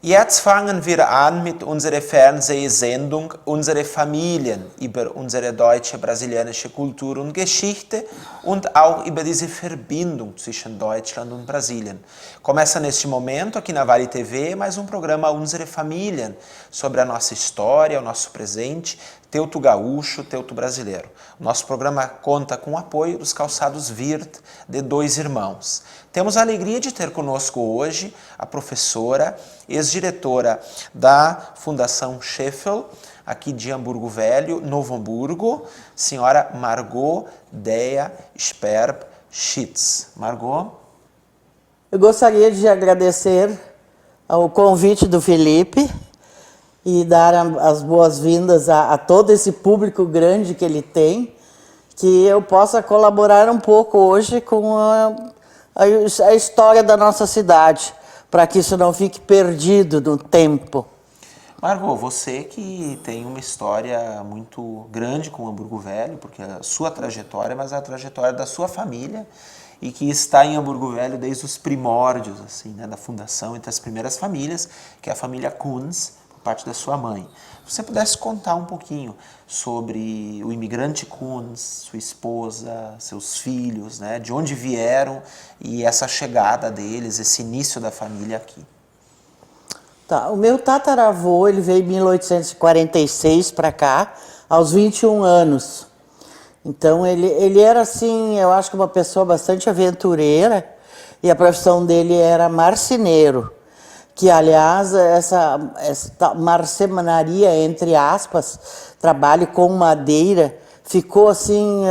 Jetzt fangen wir an mit unserer Fernsehsendung Unsere Familien über unsere deutsche, brasilianische Kultur und Geschichte und auch über diese Verbindung zwischen Deutschland und Brasilien. Começa neste momento aqui na Vale TV mais um programa Unsere Familien, sobre a nossa história, o nosso presente, Teuto Gaúcho, Teuto Brasileiro. O nosso programa conta com o apoio dos calçados Wirt, de Dois Irmãos. Temos a alegria de ter conosco hoje a professora, ex-diretora da Fundação Sheffield, aqui de Hamburgo Velho, Novo Hamburgo, senhora Margot Dea Sperb Schitz. Margot? Eu gostaria de agradecer ao convite do Felipe e dar as boas-vindas a todo esse público grande que ele tem, que eu possa colaborar um pouco hoje com a história da nossa cidade, para que isso não fique perdido no tempo. Margot, você que tem uma história muito grande com Hamburgo Velho, porque a sua trajetória, mas a trajetória da sua família, e que está em Hamburgo Velho desde os primórdios, assim, né, da fundação, entre as primeiras famílias, que é a família Kunz, por parte da sua mãe. Se você pudesse contar um pouquinho sobre o imigrante Kunz, sua esposa, seus filhos, né, de onde vieram e essa chegada deles, esse início da família aqui. Tá, o meu tataravô, ele veio em 1846 para cá, aos 21 anos. Então, ele era, assim, eu acho que uma pessoa bastante aventureira, e a profissão dele era marceneiro, que, aliás, essa marcenaria, entre aspas, trabalho com madeira, ficou, assim,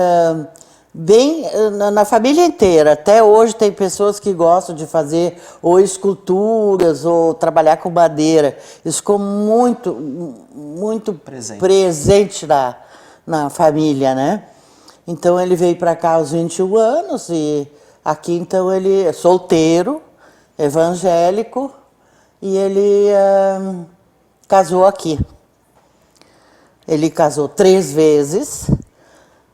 bem na família inteira. Até hoje tem pessoas que gostam de fazer ou esculturas ou trabalhar com madeira. Isso ficou muito presente na família, né? Então ele veio para cá aos 21 anos e aqui então ele é solteiro, evangélico e ele casou aqui. Ele casou 3 vezes.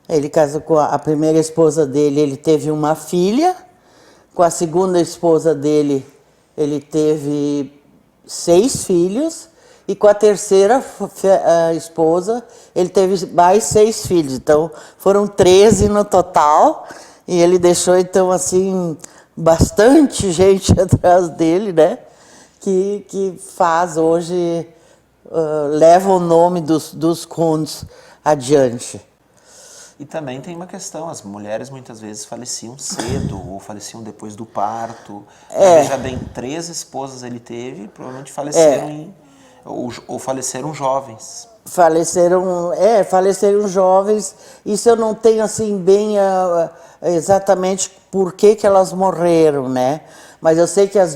Ele casou com a primeira esposa dele, ele teve uma filha. Com a segunda esposa dele, ele teve 6 filhos. E com a terceira esposa, ele teve mais 6 filhos. Então, foram 13 no total. E ele deixou, então, assim, bastante gente atrás dele, né? Que faz hoje, leva o nome dos Kunz adiante. E também tem uma questão, as mulheres muitas vezes faleciam cedo ou faleciam depois do parto. Veja bem, 3 esposas ele teve, provavelmente faleceram ou faleceram jovens. Faleceram jovens. Isso eu não tenho assim bem exatamente por que elas morreram, né? Mas eu sei que as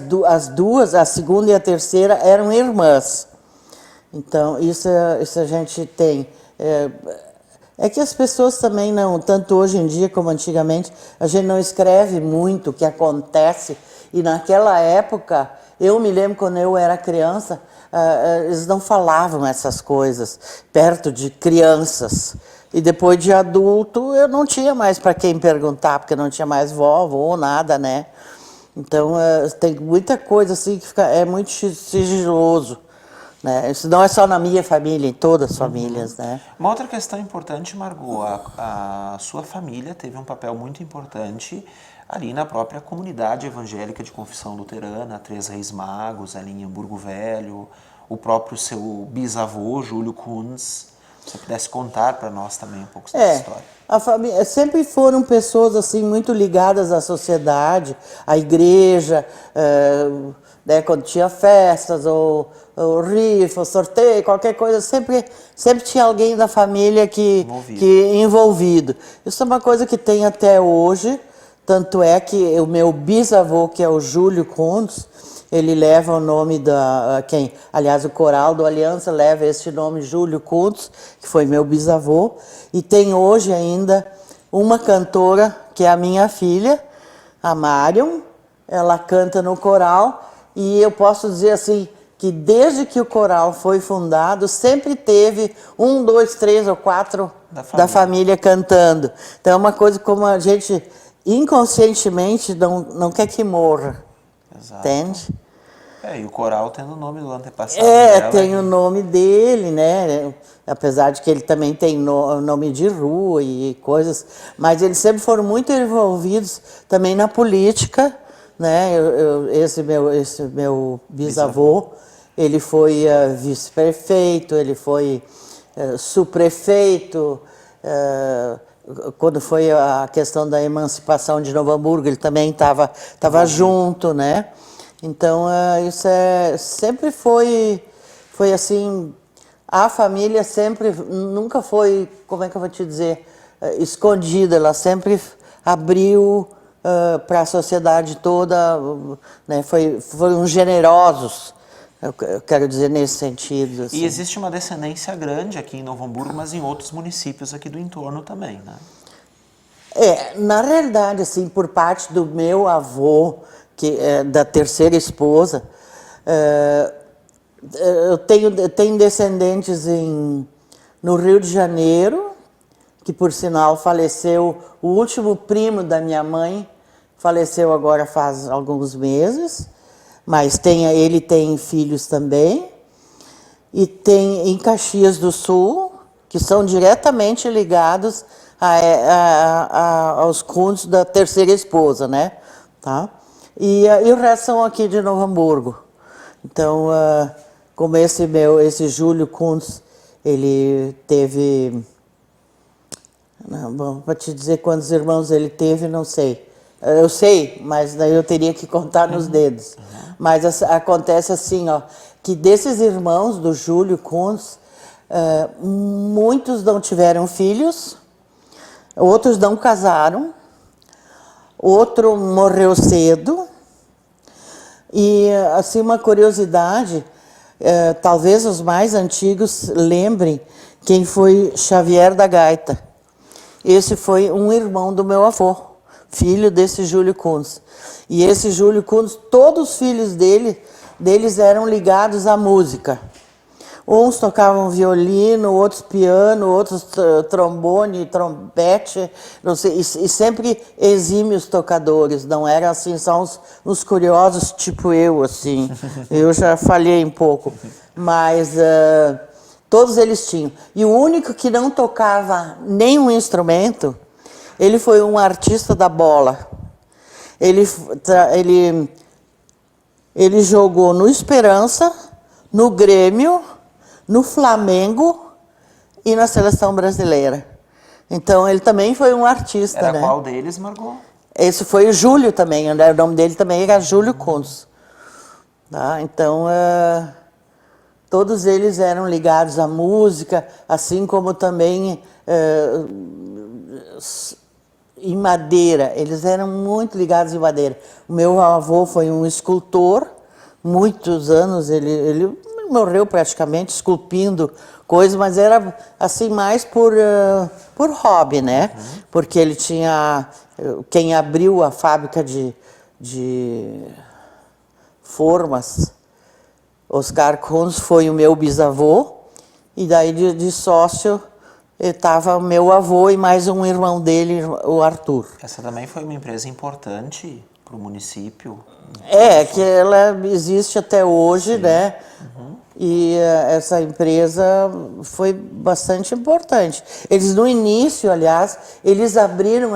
duas, a segunda e a terceira, eram irmãs. Então, isso a gente tem. É que as pessoas também não, tanto hoje em dia como antigamente, a gente não escreve muito o que acontece. E naquela época, eu me lembro quando eu era criança, eles não falavam essas coisas perto de crianças. E depois de adulto, eu não tinha mais para quem perguntar, porque não tinha mais vovó ou nada, né? Então, tem muita coisa assim que é muito sigiloso. Né? Isso não é só na minha família, em todas as famílias, né? Uma outra questão importante, Margot, a sua família teve um papel muito importante ali na própria comunidade evangélica de confissão luterana, Três Reis Magos, ali em Hamburgo Velho, o próprio seu bisavô, Júlio Kunz. Se você pudesse contar para nós também um pouco dessa história. A família, sempre foram pessoas assim muito ligadas à sociedade, à igreja, né, quando tinha festas ou rifa, sorteio, qualquer coisa, sempre tinha alguém da família que envolvido. Isso é uma coisa que tem até hoje, Tanto é que o meu bisavô, que é o Júlio Kunz, ele leva o nome aliás, o coral do Aliança leva esse nome, Júlio Kunz, que foi meu bisavô. E tem hoje ainda uma cantora, que é a minha filha, a Marion. Ela canta no coral e eu posso dizer assim, que desde que o coral foi fundado, sempre teve 1, 2, 3 ou 4 da família cantando. Então é uma coisa como a gente inconscientemente não quer que morra. Exato. Entende? E o coral tendo o nome do antepassado dela. Tem o nome dele, né? Apesar de que ele também tem nome de rua e coisas, mas eles sempre foram muito envolvidos também na política, né? Esse meu bisavô, ele foi vice-prefeito, ele foi subprefeito. Quando foi a questão da emancipação de Novo Hamburgo, ele também estava junto, né? Então, isso sempre foi assim, a família sempre, nunca foi, como é que eu vou te dizer, escondida, ela sempre abriu para a sociedade toda, né? Foram generosos, eu quero dizer nesse sentido. Assim. E existe uma descendência grande aqui em Novo Hamburgo, mas em outros municípios aqui do entorno também, né? Na realidade, assim, por parte do meu avô, que é da terceira esposa, eu tenho descendentes no Rio de Janeiro, que por sinal faleceu, o último primo da minha mãe faleceu agora faz alguns meses, mas ele tem filhos também, e tem em Caxias do Sul, que são diretamente ligados aos Kunz da terceira esposa, né? Tá? E o resto são aqui de Novo Hamburgo. Então, como esse Júlio Kunz, ele teve... Bom, para te dizer quantos irmãos ele teve, não sei. Eu sei, mas daí eu teria que contar nos dedos. Mas acontece assim, ó, que desses irmãos do Júlio Kunz, muitos não tiveram filhos, outros não casaram, outro morreu cedo. E, assim, uma curiosidade, talvez os mais antigos lembrem quem foi Xavier da Gaita. Esse foi um irmão do meu avô, filho desse Júlio Kunz. E esse Júlio Kunz, todos os filhos deles eram ligados à música. Uns tocavam violino, outros piano, outros trombone, trompete, não sei, e sempre exímios tocadores, não eram assim, só uns curiosos tipo eu, assim. Eu já falhei um pouco, mas todos eles tinham. E o único que não tocava nenhum instrumento, ele foi um artista da bola. Ele jogou no Esperança, no Grêmio, no Flamengo e na seleção brasileira. Então, ele também foi um artista, Era né? Qual deles, Margot? Esse foi o Júlio também, o nome dele também era Júlio Kunz. Tá? Então, todos eles eram ligados à música, assim como também em madeira. Eles eram muito ligados em madeira. O meu avô foi um escultor, muitos anos, ele morreu praticamente esculpindo coisas, mas era assim mais por hobby, né? Porque ele tinha... Quem abriu a fábrica de formas, Oscar Kunz, foi o meu bisavô, e daí de sócio estava o meu avô e mais um irmão dele, o Arthur. Essa também foi uma empresa importante para o município. Que ela existe até hoje, né? E essa empresa foi bastante importante. Eles, no início, aliás, eles abriram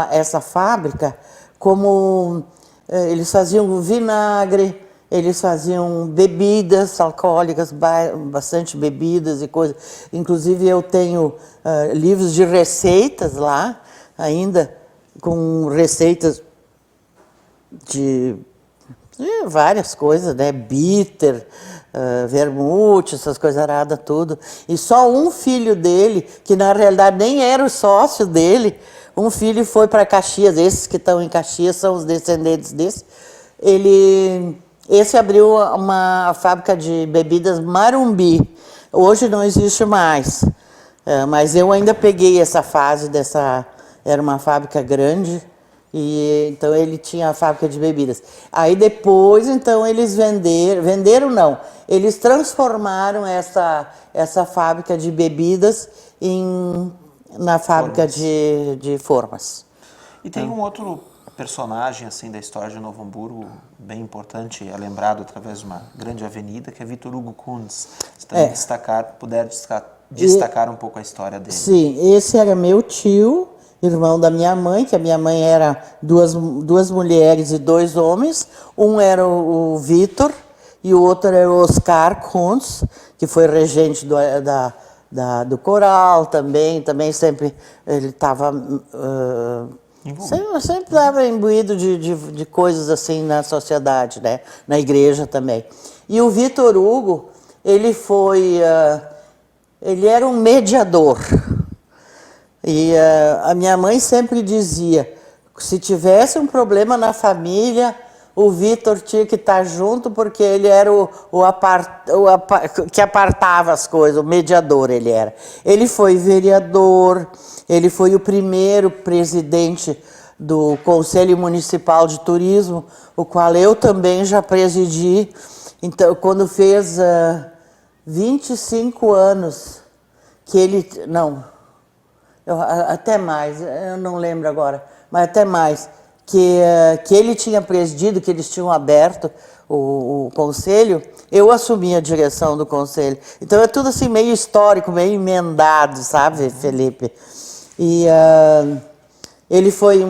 essa fábrica como... eles faziam vinagre, eles faziam bebidas alcoólicas, bastante bebidas e coisas. Inclusive, eu tenho livros de receitas lá, ainda, com receitas de várias coisas, né? Bitter, vermute, essas coisas tudo. E só um filho dele, que na realidade nem era o sócio dele, Um filho foi para Caxias, esses que estão em Caxias são os descendentes desse. Esse abriu uma fábrica de bebidas Marumbi. Hoje não existe mais, mas eu ainda peguei essa fase dessa... Era uma fábrica grande, e então ele tinha a fábrica de bebidas. Aí depois, então, eles venderam não, eles transformaram essa fábrica de bebidas na fábrica de formas. E tem um outro personagem assim da história de Novo Hamburgo bem importante, é lembrado através de uma grande avenida, que é Vitor Hugo Kunz. Você também puder destacar um pouco a história dele. Sim, esse era meu tio, irmão da minha mãe, que a minha mãe era duas mulheres e 2 homens. Um era o Vitor e o outro era o Oscar Kunz, que foi regente do coral também sempre ele estava... Sempre estava imbuído de coisas assim na sociedade, né? Na igreja também. E o Vitor Hugo, ele era um mediador. E a minha mãe sempre dizia, se tivesse um problema na família, o Vitor tinha que estar junto, porque ele era que apartava as coisas, o mediador ele era. Ele foi vereador, ele foi o primeiro presidente do Conselho Municipal de Turismo, o qual eu também já presidi. Então, quando fez 25 anos, que ele... Não, até mais, eu não lembro agora, mas até mais, que ele tinha presidido, que eles tinham aberto o conselho, eu assumi a direção do conselho. Então é tudo assim meio histórico, meio emendado, sabe, Felipe? E ele foi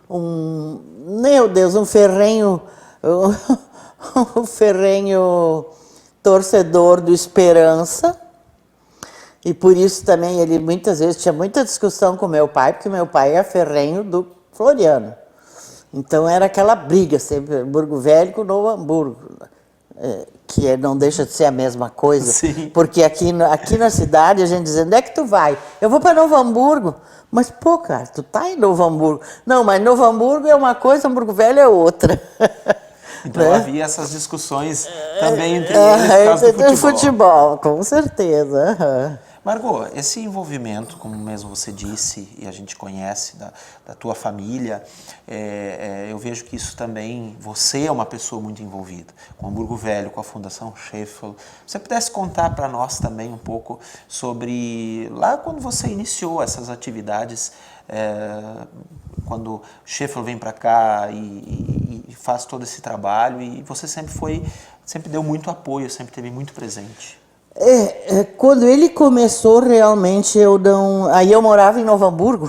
meu Deus, um ferrenho torcedor do Esperança. E por isso também ele muitas vezes tinha muita discussão com meu pai, porque meu pai é ferrenho do Floriano. Então era aquela briga sempre, Hamburgo Velho com Novo Hamburgo, que não deixa de ser a mesma coisa. Sim. Porque aqui na cidade a gente dizendo, onde é que tu vai? Eu vou para Novo Hamburgo. Mas, pô, cara, tu tá em Novo Hamburgo. Não, mas Novo Hamburgo é uma coisa, Hamburgo Velho é outra. Então havia essas discussões também entre eles por causa do futebol, com certeza. Margot, esse envolvimento, como mesmo você disse, e a gente conhece da tua família, eu vejo que isso também, você é uma pessoa muito envolvida com o Hamburgo Velho, com a Fundação Scheffel. Se você pudesse contar para nós também um pouco sobre, lá quando você iniciou essas atividades, quando Scheffel vem para cá e faz todo esse trabalho, e você sempre deu muito apoio, sempre esteve muito presente. Quando ele começou, realmente, aí eu morava em Novo Hamburgo,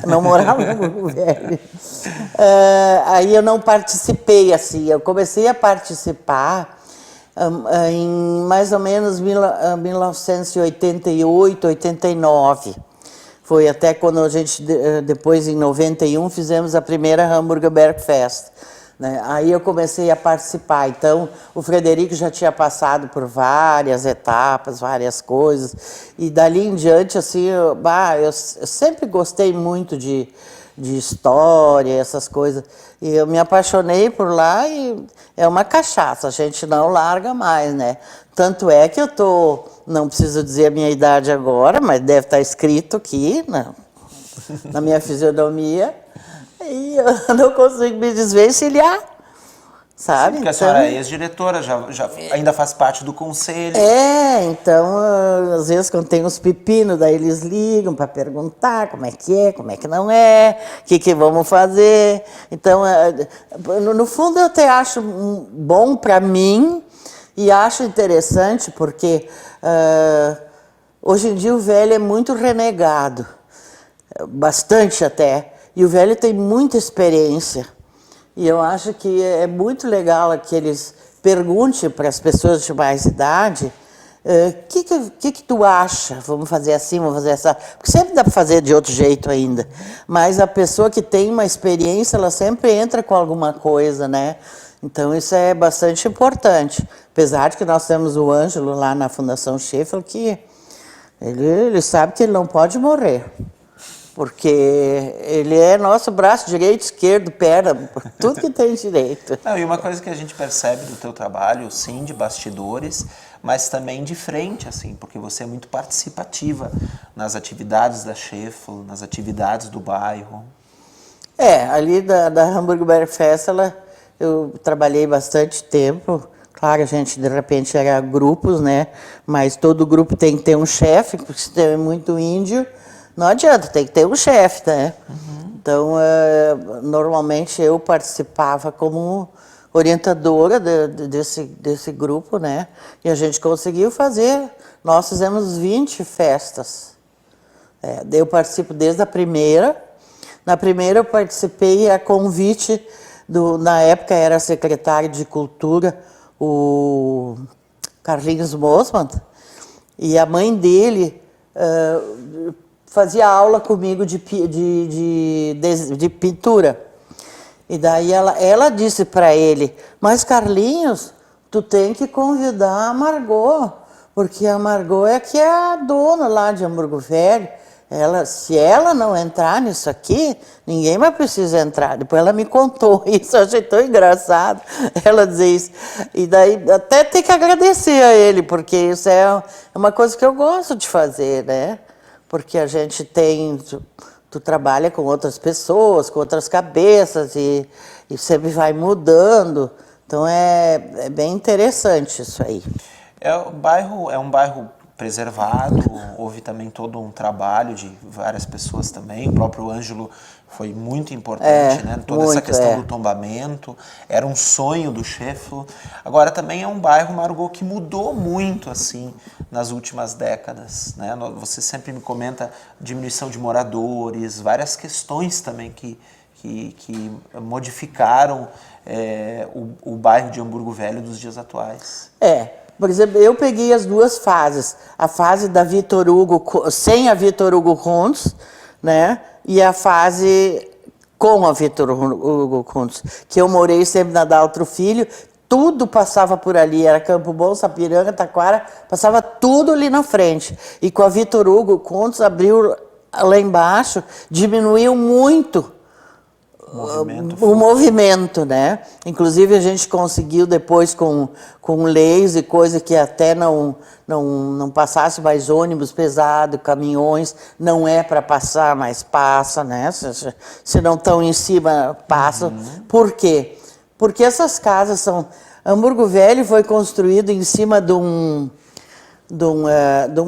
não morava em Hamburgo Velho. Aí eu não participei, assim, eu comecei a participar em mais ou menos 1988, 89. Foi até quando a gente, depois em 91, fizemos a primeira Hamburger Bergfest. Né? Aí eu comecei a participar. Então, o Frederico já tinha passado por várias etapas, várias coisas. E dali em diante, assim, eu sempre gostei muito de história, essas coisas. E eu me apaixonei por lá e é uma cachaça, a gente não larga mais, né? Tanto é que não preciso dizer a minha idade agora, mas deve estar escrito aqui na minha fisionomia. E eu não consigo me desvencilhar, sabe? Sim, porque a senhora é ex-diretora, já ainda faz parte do conselho. Então, às vezes quando tem uns pepinos, daí eles ligam para perguntar como é, como é que não é, o que vamos fazer. Então, no fundo eu até acho bom para mim e acho interessante porque hoje em dia o velho é muito renegado, bastante até. E o velho tem muita experiência. E eu acho que é muito legal que eles perguntem para as pessoas de mais idade que tu acha? Vamos fazer assim, vamos fazer essa... Porque sempre dá para fazer de outro jeito ainda. Mas a pessoa que tem uma experiência, ela sempre entra com alguma coisa, né? Então isso é bastante importante. Apesar de que nós temos o Ângelo lá na Fundação Scheffel, que ele sabe que ele não pode morrer. porque ele é nosso braço direito, esquerdo, perna, tudo que tem direito. Não, e uma coisa que a gente percebe do teu trabalho, sim, de bastidores, mas também de frente, assim, porque você é muito participativa nas atividades da Scheffel, nas atividades do bairro. Ali da Hamburger Fest, eu trabalhei bastante tempo. Claro, a gente de repente era grupos, né? Mas todo grupo tem que ter um chefe, porque se tem muito índio, não adianta, tem que ter um chefe, né? Então, normalmente eu participava como orientadora desse grupo, né? E a gente conseguiu fazer, nós fizemos 20 festas. Eu participo desde a primeira. Na primeira eu participei a convite na época era secretário de Cultura, o Carlinhos Mosman, e a mãe dele fazia aula comigo de pintura. E daí ela disse para ele, mas Carlinhos, tu tem que convidar a Margot, porque a Margot é que é a dona lá de Hamburgo Velho. Se ela não entrar nisso aqui, ninguém mais precisa entrar. Depois ela me contou isso, eu achei tão engraçado ela dizer isso. E daí até tem que agradecer a ele, porque isso é uma coisa que eu gosto de fazer, né? Porque a gente tem... Tu trabalha com outras pessoas, com outras cabeças, e sempre vai mudando. Então é bem interessante isso aí. O bairro é um bairro preservado, houve também todo um trabalho de várias pessoas também, o próprio Ângelo foi muito importante, né? Toda essa questão do tombamento, era um sonho do Scheffel. Agora também é um bairro, Margot, que mudou muito assim nas últimas décadas, né? Você sempre me comenta diminuição de moradores, várias questões também que modificaram o bairro de Hamburgo Velho dos dias atuais. Por exemplo, eu peguei as duas fases. A fase da Vitor Hugo, sem a Vitor Hugo Kuntz, né? E a fase com a Vitor Hugo Kuntz, que eu morei sempre na Daltro Filho, tudo passava por ali, era Campo Bom, Sapiranga, Taquara, passava tudo ali na frente. E com a Vitor Hugo Kuntz abriu lá embaixo, diminuiu muito o movimento, né? Inclusive a gente conseguiu depois com leis e coisa que até não passasse mais ônibus pesado, caminhões, não é para passar, mas passa, né? Se não estão em cima, passam. Por quê? Porque essas casas são... Hamburgo Velho foi construído em cima de um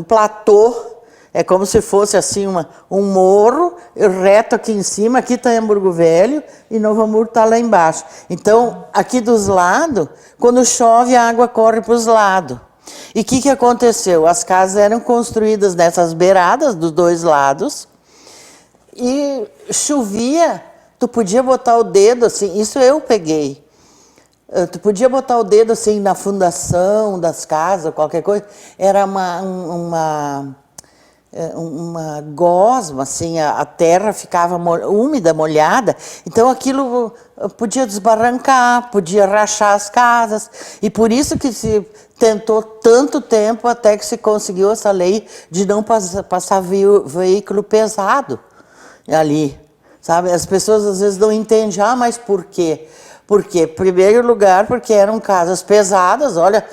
platô. É como se fosse assim um morro reto aqui em cima, aqui está Hamburgo Velho e Novo Hamburgo está lá embaixo. Então, aqui dos lados, quando chove, a água corre para os lados. E o que aconteceu? As casas eram construídas nessas beiradas dos dois lados e chovia, tu podia botar o dedo assim, isso eu peguei. Tu podia botar o dedo assim na fundação das casas, qualquer coisa, era uma gosma, assim, a terra ficava úmida, molhada, então aquilo podia desbarrancar, podia rachar as casas, e por isso que se tentou tanto tempo até que se conseguiu essa lei de não passar veículo pesado ali, sabe? As pessoas às vezes não entendem, mas por quê? Porque, em primeiro lugar, porque eram casas pesadas, olha...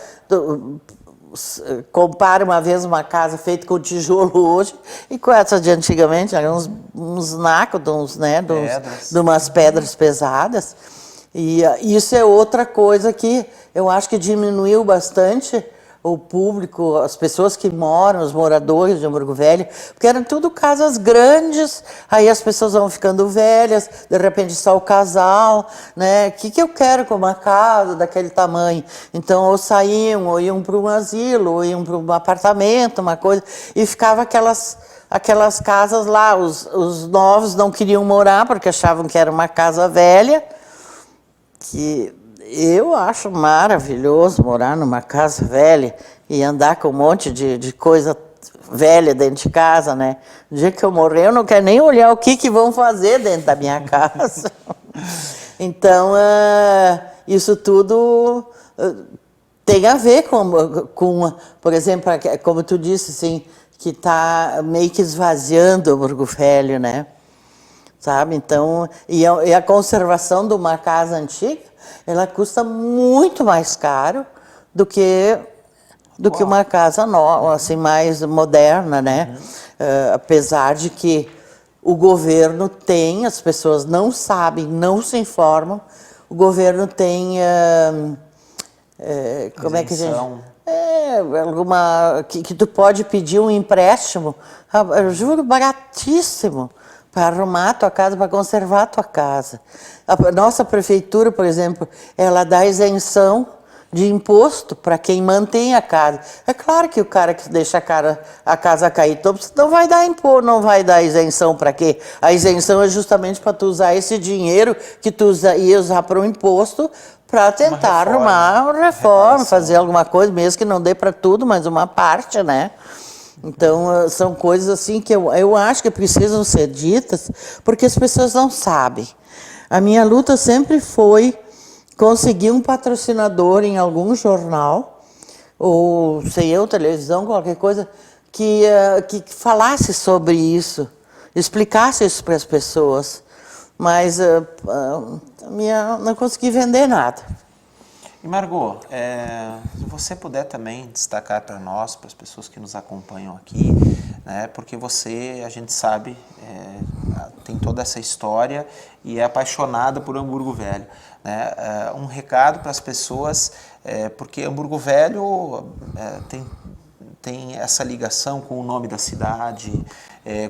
Compara uma vez uma casa feita com tijolo hoje e com essa de antigamente, eram uns nacos, de umas pedras pesadas. E isso é outra coisa que eu acho que diminuiu bastante o público, as pessoas que moram, os moradores de Hamburgo Velho, porque eram tudo casas grandes, aí as pessoas vão ficando velhas, de repente só o casal, né? O que eu quero com uma casa daquele tamanho? Então, ou saíam, ou iam para um asilo, ou iam para um apartamento, uma coisa, e ficava aquelas casas lá, os novos não queriam morar, porque achavam que era uma casa velha, que... Eu acho maravilhoso morar numa casa velha e andar com um monte de coisa velha dentro de casa, né? No dia que eu morrer, eu não quero nem olhar o que vão fazer dentro da minha casa. Então, isso tudo tem a ver com, por exemplo, como tu disse, assim, que está meio que esvaziando o Hamburgo Velho, né? Sabe? Então, e a conservação de uma casa antiga, ela custa muito mais caro do que uma casa nova, assim, mais moderna, né? Apesar de que o governo tem, as pessoas não sabem, não se informam, o governo tem, como é que a gente... alguma, que tu pode pedir um empréstimo, eu juro, baratíssimo, para arrumar a tua casa, para conservar a tua casa. A nossa prefeitura, por exemplo, ela dá isenção de imposto para quem mantém a casa. É claro que o cara que deixa a casa cair, não vai dar imposto, não vai dar isenção para quê? A isenção é justamente para tu usar esse dinheiro que tu ia usar para o imposto para tentar arrumar uma reforma, fazer alguma coisa, mesmo que não dê para tudo, mas uma parte, né? Então, são coisas assim que eu acho que precisam ser ditas, porque as pessoas não sabem. A minha luta sempre foi conseguir um patrocinador em algum jornal, ou sei eu, televisão, qualquer coisa, que falasse sobre isso, explicasse isso para as pessoas. Mas não consegui vender nada. E Margot, se você puder também destacar para nós, para as pessoas que nos acompanham aqui, né, porque você, a gente sabe, tem toda essa história e é apaixonada por Hamburgo Velho, né? Um recado para as pessoas, porque Hamburgo Velho tem essa ligação com o nome da cidade,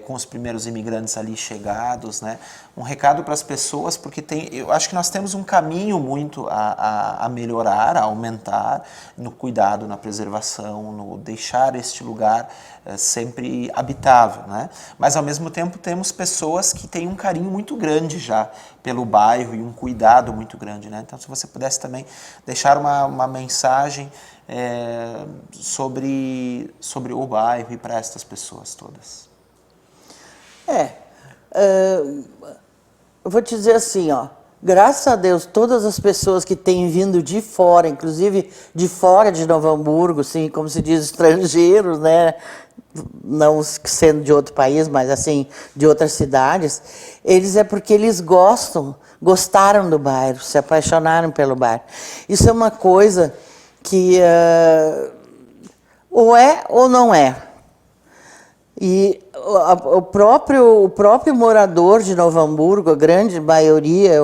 com os primeiros imigrantes ali chegados, né? Um recado para as pessoas, porque eu acho que nós temos um caminho muito a melhorar, a aumentar no cuidado, na preservação, no deixar este lugar sempre habitável, né? Mas ao mesmo tempo temos pessoas que têm um carinho muito grande já pelo bairro e um cuidado muito grande, né? Então, se você pudesse também deixar uma mensagem sobre o bairro e para estas pessoas todas. Eu vou te dizer assim, ó, graças a Deus, todas as pessoas que têm vindo de fora, inclusive de fora de Novo Hamburgo, assim, como se diz, estrangeiros, né, não sendo de outro país, mas assim, de outras cidades, eles porque eles gostaram do bairro, se apaixonaram pelo bairro. Isso é uma coisa que ou é ou não é. E o próprio morador de Novo Hamburgo, a grande maioria,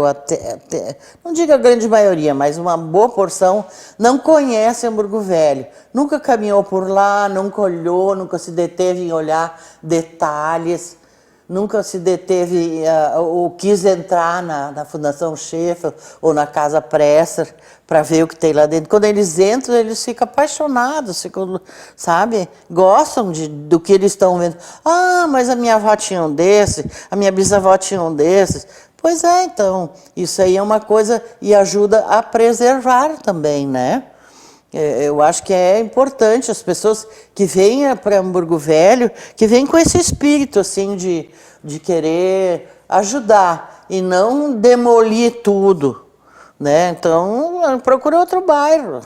não digo a grande maioria, mas uma boa porção, não conhece Hamburgo Velho. Nunca caminhou por lá, nunca olhou, nunca se deteve em olhar detalhes, nunca se deteve ou quis entrar na Fundação Schaeffer ou na Casa Presser para ver o que tem lá dentro. Quando eles entram, eles ficam apaixonados, sabe? Gostam do que eles estão vendo. Ah, mas a minha avó tinha um desse, a minha bisavó tinha um desses. Pois é, então, isso aí é uma coisa e ajuda a preservar também, né? Eu acho que é importante as pessoas que vêm para Hamburgo Velho, que vêm com esse espírito assim de querer ajudar e não demolir tudo, né? Então, procura outro bairro,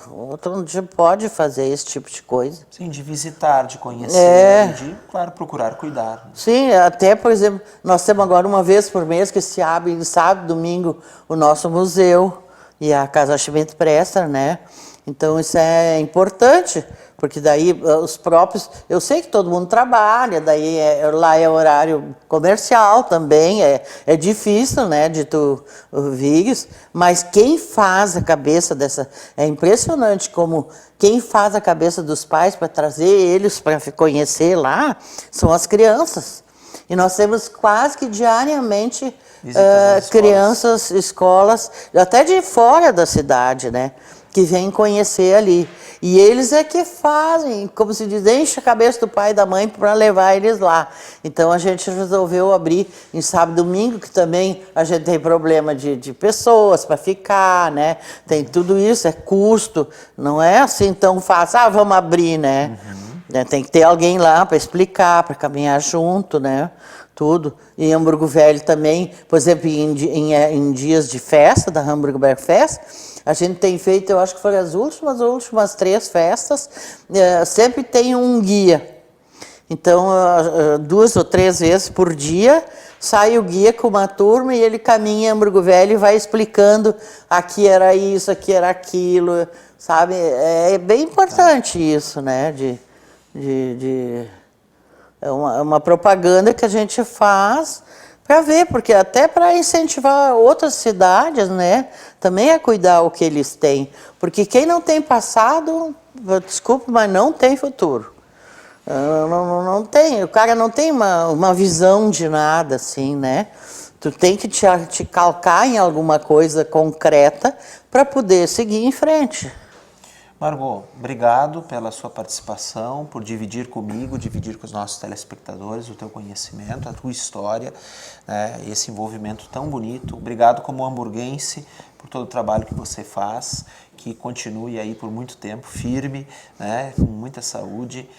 onde pode fazer esse tipo de coisa. Sim, de visitar, de conhecer, de, claro, procurar cuidar. Sim, até, por exemplo, nós temos agora uma vez por mês que se abre, sábado, domingo, o nosso museu e a Casa Schmidt Presser, né? Então, isso é importante, porque daí os próprios... Eu sei que todo mundo trabalha, daí lá é horário comercial também, é difícil, né, de tu vires, mas quem faz a cabeça dessa... É impressionante como quem faz a cabeça dos pais para trazer eles para conhecer lá são as crianças. E nós temos quase que diariamente crianças, escolas, até de fora da cidade, né? Que vêm conhecer ali. E eles é que fazem, como se diz, enche a cabeça do pai e da mãe para levar eles lá. Então a gente resolveu abrir em sábado e domingo, que também a gente tem problema de pessoas para ficar, né? Tem tudo isso, é custo, não é assim tão fácil, vamos abrir, né? Tem que ter alguém lá para explicar, para caminhar junto, né? Tudo. Em Hamburgo Velho também, por exemplo, em dias de festa, da Hamburger Fest, a gente tem feito, eu acho que foram as últimas 3 festas, sempre tem um guia. Então, 2 ou 3 vezes por dia, sai o guia com uma turma e ele caminha em Hamburgo Velho e vai explicando aqui era isso, aqui era aquilo, sabe? É bem importante isso, né? É uma propaganda que a gente faz para ver, porque até para incentivar outras cidades, né? Também a cuidar o que eles têm. Porque quem não tem passado, desculpe, mas não tem futuro. Não tem, o cara não tem uma visão de nada, assim, né? Tu tem que te calcar em alguma coisa concreta para poder seguir em frente. Margot, obrigado pela sua participação, por dividir comigo, dividir com os nossos telespectadores o teu conhecimento, a tua história, né, esse envolvimento tão bonito. Obrigado como hamburguense por todo o trabalho que você faz, que continue aí por muito tempo, firme, né, com muita saúde,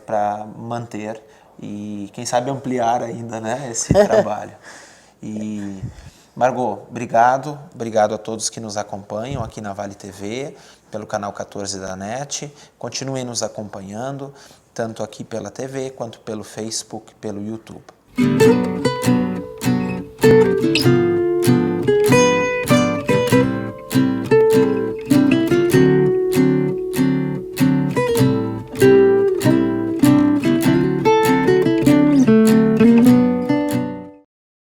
para manter e, quem sabe, ampliar ainda, né, esse trabalho. E, Margot, obrigado a todos que nos acompanham aqui na Vale TV, pelo canal 14 da NET. Continuem nos acompanhando, tanto aqui pela TV, quanto pelo Facebook, pelo YouTube.